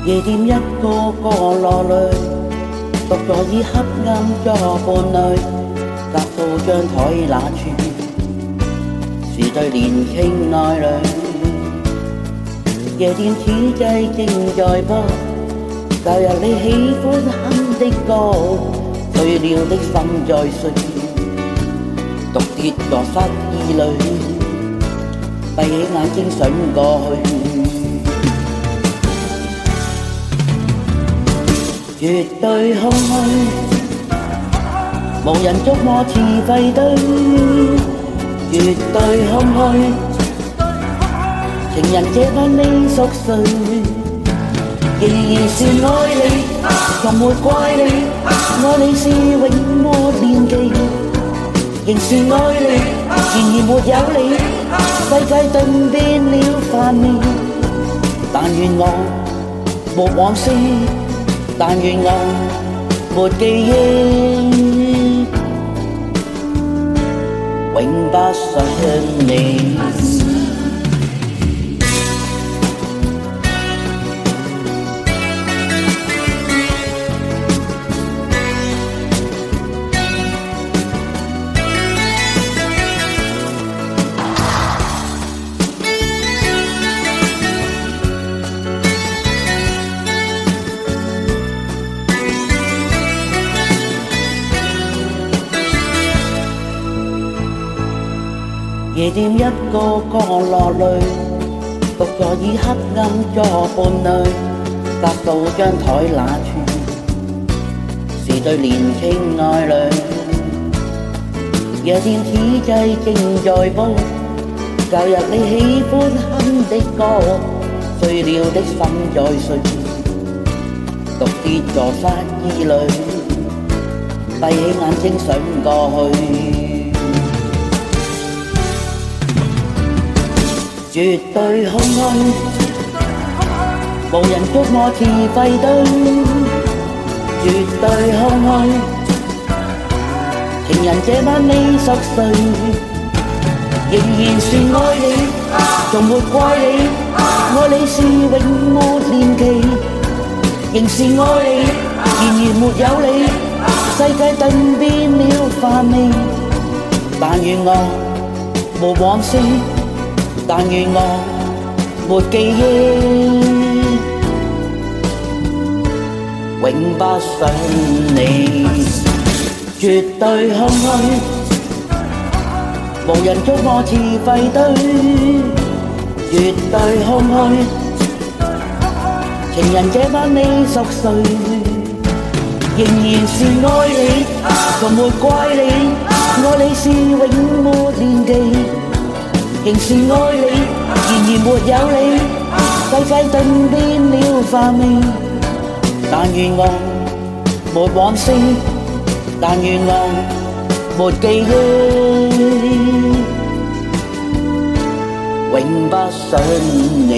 夜店一個角落裏，獨坐以黑暗作伴侶，隔到張台那處是對年輕愛侶。夜店此際正在播，舊日你喜歡哼的歌，碎了的心在碎，獨跌在失意裏，閉起眼睛想過去。絕對空虛，無人觸摸似廢堆。絕對空虛，情人這晚未熟睡，仍然是愛你，從沒怪你，愛你是永沒年期，仍是愛你，然而沒有你，世界頓變了繁味。但願我沒往事，但願我沒記憶，永不想你。夜店一個角落裏，獨坐以黑暗作伴侶，隔到張台那處是對年輕愛侶。夜店此際正在播，舊日你喜歡哼的歌，碎了的心在碎，獨跌在失意裏，閉起眼睛想過去。絕對空虛，無人觸摸似廢堆。絕對空虛，情人這晚未熟睡，仍然是愛你，從沒怪你，愛你是永沒年期，仍是愛你，然而沒有你，世界頓變了繁味。但願我沒往事，但願我沒記憶，永不想你。絕對空虛，無人觸摸似廢堆。絕對空虛，情人這晚未熟睡，仍然是愛你，從沒怪你，愛你是永沒年期，仍是愛你，然而沒有你，世界頓變了繁味。但願我沒往事，但願我沒記憶，永不想你。